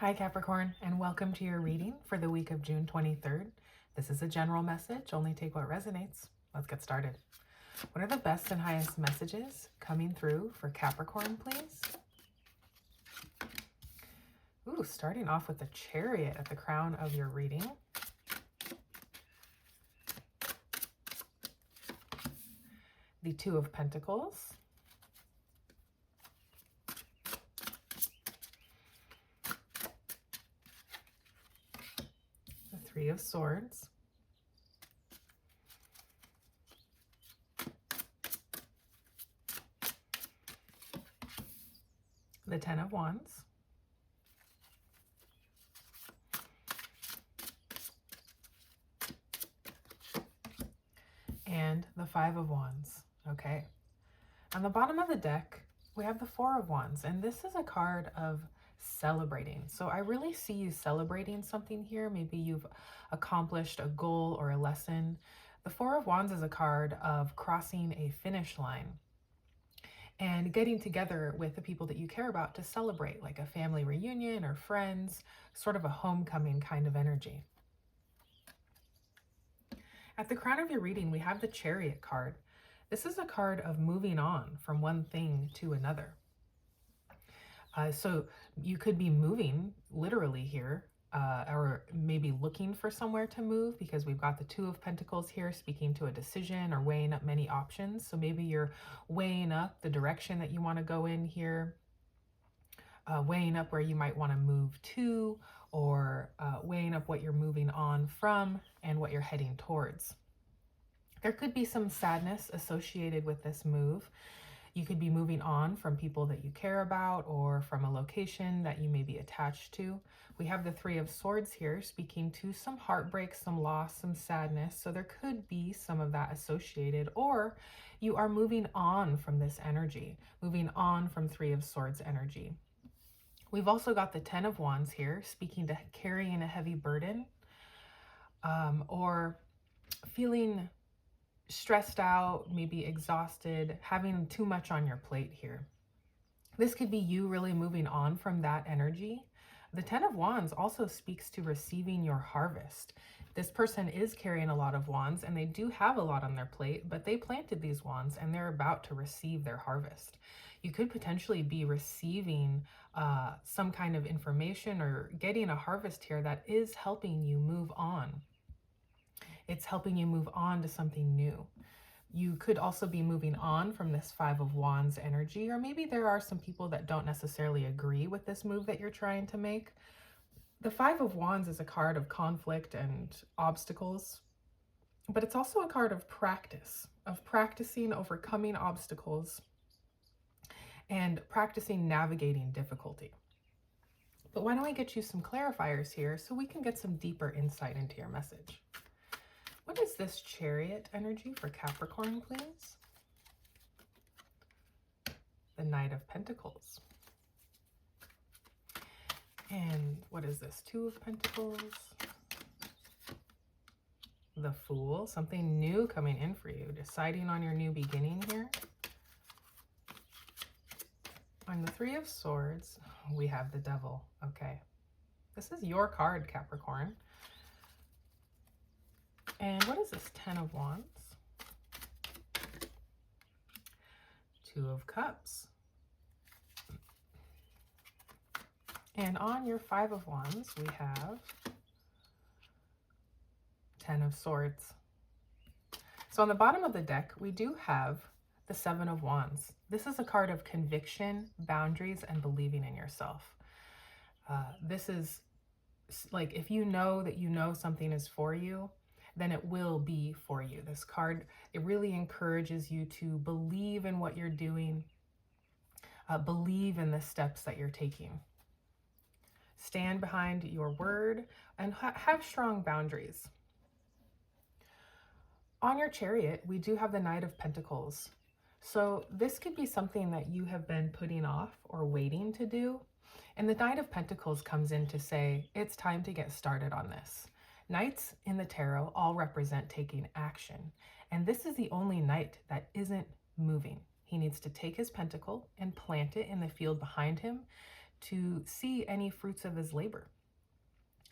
Hi Capricorn, and welcome to your reading for the week of June 23rd. This is a general message, only take what resonates. Let's get started. What are the best and highest messages coming through for Capricorn, please? Ooh, starting off with the Chariot at the crown of your reading. The Two of Pentacles. The Three of Swords. The Ten of Wands. And the Five of Wands. Okay. On the bottom of the deck, we have the Four of Wands, and this is a card of celebrating. So I really see you celebrating something here. Maybe you've accomplished a goal or a lesson. The Four of Wands is a card of crossing a finish line and getting together with the people that you care about to celebrate, like a family reunion or friends, sort of a homecoming kind of energy. At the crown of your reading, we have the Chariot card. This is a card of moving on from one thing to another. So you could be moving literally here, or maybe looking for somewhere to move, because we've got the Two of Pentacles here speaking to a decision or weighing up many options. So maybe you're weighing up the direction that you want to go in here, weighing up where you might want to move to, or weighing up what you're moving on from and what you're heading towards. There could be some sadness associated with this move. You could be moving on from people that you care about or from a location that you may be attached to. We have the Three of Swords here speaking to some heartbreak, some loss, some sadness. So there could be some of that associated, or you are moving on from this energy, moving on from Three of Swords energy. We've also got the Ten of Wands here speaking to carrying a heavy burden, or feeling stressed out, maybe exhausted, having too much on your plate here. This could be you really moving on from that energy. The Ten of Wands also speaks to receiving your harvest. This person is carrying a lot of wands and they do have a lot on their plate, but they planted these wands and they're about to receive their harvest. You could potentially be receiving some kind of information or getting a harvest here that is helping you move on. It's helping you move on to something new. You could also be moving on from this Five of Wands energy, or maybe there are some people that don't necessarily agree with this move that you're trying to make. The Five of Wands is a card of conflict and obstacles, but it's also a card of practice, of practicing overcoming obstacles and practicing navigating difficulty. But why don't we get you some clarifiers here so we can get some deeper insight into your message. What is this Chariot energy for Capricorn, please? The Knight of Pentacles. And what is this? Two of Pentacles. The Fool. Something new coming in for you. Deciding on your new beginning here. On the Three of Swords, we have the Devil. Okay. This is your card, Capricorn. And what is this Ten of Wands? Two of Cups. And on your Five of Wands, we have Ten of Swords. So on the bottom of the deck, we do have the Seven of Wands. This is a card of conviction, boundaries, and believing in yourself. This is like, if you know that you know something is for you, then it will be for you. This card, it really encourages you to believe in what you're doing, believe in the steps that you're taking. Stand behind your word and have strong boundaries. On your Chariot, we do have the Knight of Pentacles. So this could be something that you have been putting off or waiting to do. And the Knight of Pentacles comes in to say, it's time to get started on this. Knights in the tarot all represent taking action. And this is the only knight that isn't moving. He needs to take his pentacle and plant it in the field behind him to see any fruits of his labor.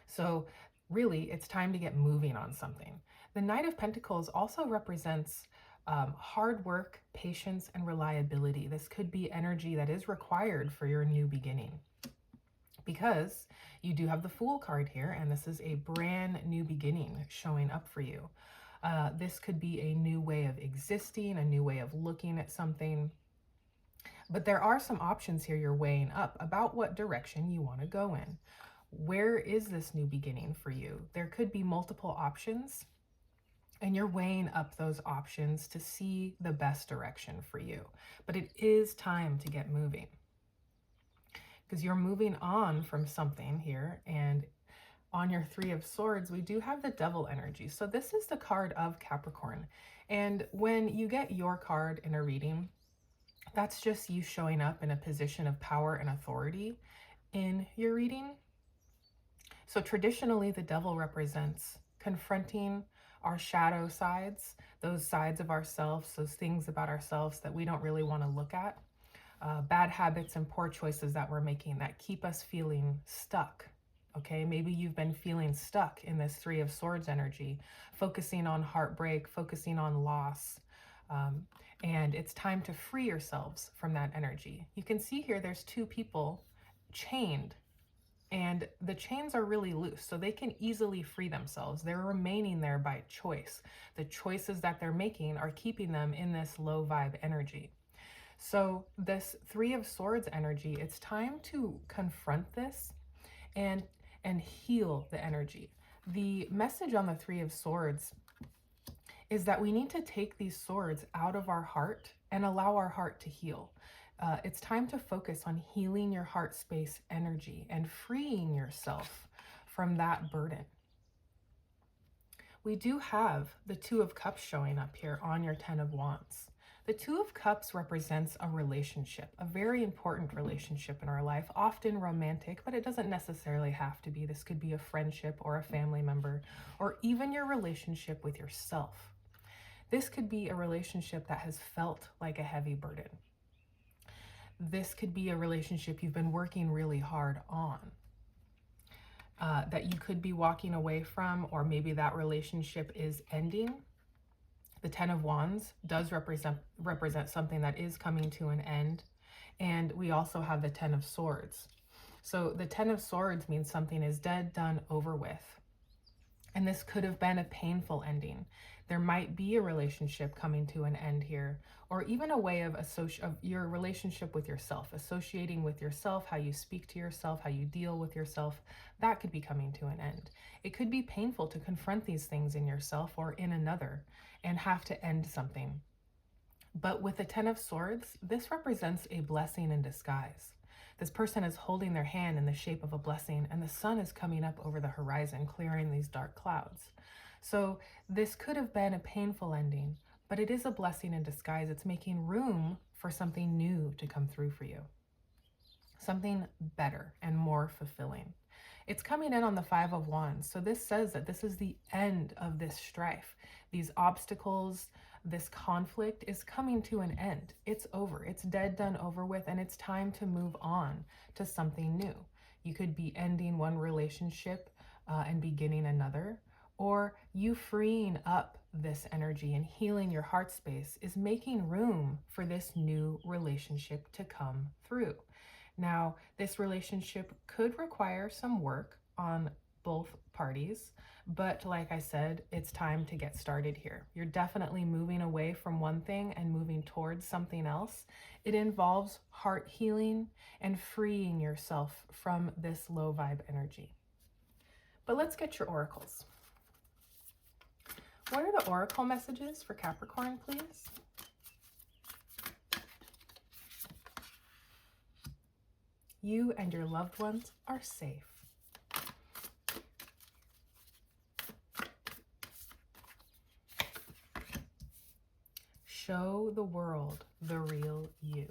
So really, it's time to get moving on something. The Knight of Pentacles also represents hard work, patience, and reliability. This could be energy that is required for your new beginning, because you do have the Fool card here, and this is a brand new beginning showing up for you. This could be a new way of existing, a new way of looking at something. But there are some options here you're weighing up about what direction you want to go in. Where is this new beginning for you? There could be multiple options, and you're weighing up those options to see the best direction for you. But it is time to get moving, because you're moving on from something here. And on your Three of Swords, we do have the Devil energy. So this is the card of Capricorn. And when you get your card in a reading, that's just you showing up in a position of power and authority in your reading. So traditionally, the Devil represents confronting our shadow sides, those sides of ourselves, those things about ourselves that we don't really want to look at, bad habits and poor choices that we're making that keep us feeling stuck. Okay, maybe you've been feeling stuck in this Three of Swords energy, focusing on heartbreak, focusing on loss. And it's time to free yourselves from that energy. You can see here there's two people chained, and the chains are really loose, so they can easily free themselves. They're remaining there by choice. The choices that they're making are keeping them in this low vibe energy. So this Three of Swords energy, it's time to confront this and heal the energy. The message on the Three of Swords is that we need to take these swords out of our heart and allow our heart to heal. It's time to focus on healing your heart space energy and freeing yourself from that burden. We do have the Two of Cups showing up here on your Ten of Wands. The Two of Cups represents a relationship, a very important relationship in our life, often romantic, but it doesn't necessarily have to be. This could be a friendship or a family member, or even your relationship with yourself. This could be a relationship that has felt like a heavy burden. This could be a relationship you've been working really hard on, that you could be walking away from, or maybe that relationship is ending. The Ten of Wands does represent something that is coming to an end. And we also have the Ten of Swords. So the Ten of Swords means something is dead, done, over with. And this could have been a painful ending. There might be a relationship coming to an end here, or even a way of your relationship with yourself, associating with yourself, how you speak to yourself, how you deal with yourself. That could be coming to an end. It could be painful to confront these things in yourself or in another and have to end something. But with the Ten of Swords, this represents a blessing in disguise. This person is holding their hand in the shape of a blessing, and the sun is coming up over the horizon, clearing these dark clouds. So this could have been a painful ending, but it is a blessing in disguise. It's making room for something new to come through for you, something better and more fulfilling. It's coming in on the Five of Wands. So this says that this is the end of this strife. These obstacles, this conflict is coming to an end. It's over. It's dead, done, over with, and it's time to move on to something new. You could be ending one relationship and beginning another, or you freeing up this energy and healing your heart space is making room for this new relationship to come through. Now, this relationship could require some work on both parties, but like I said, it's time to get started here. You're definitely moving away from one thing and moving towards something else. It involves heart healing and freeing yourself from this low vibe energy. But let's get your oracles. What are the oracle messages for Capricorn, please? You and your loved ones are safe. Show the world the real you.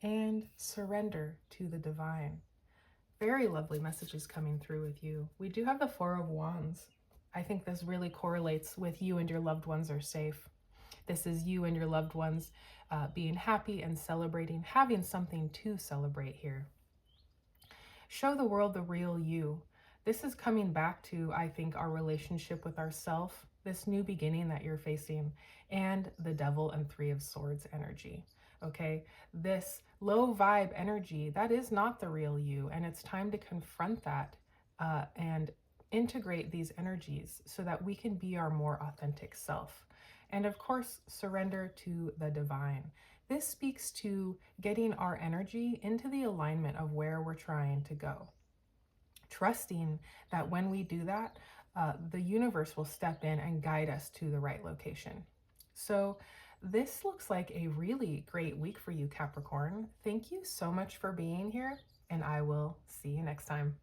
And surrender to the divine. Very lovely messages coming through with you. We do have the Four of Wands. I think this really correlates with you and your loved ones are safe. This is you and your loved ones being happy and celebrating, having something to celebrate here. Show the world the real you. This is coming back to, I think, our relationship with ourself, this new beginning that you're facing, and the Devil and Three of Swords energy. Okay, this low vibe energy, that is not the real you, and it's time to confront that and integrate these energies so that we can be our more authentic self. And of course, surrender to the divine. This speaks to getting our energy into the alignment of where we're trying to go. Trusting that when we do that, the universe will step in and guide us to the right location. So, this looks like a really great week for you, Capricorn. Thank you so much for being here, and I will see you next time.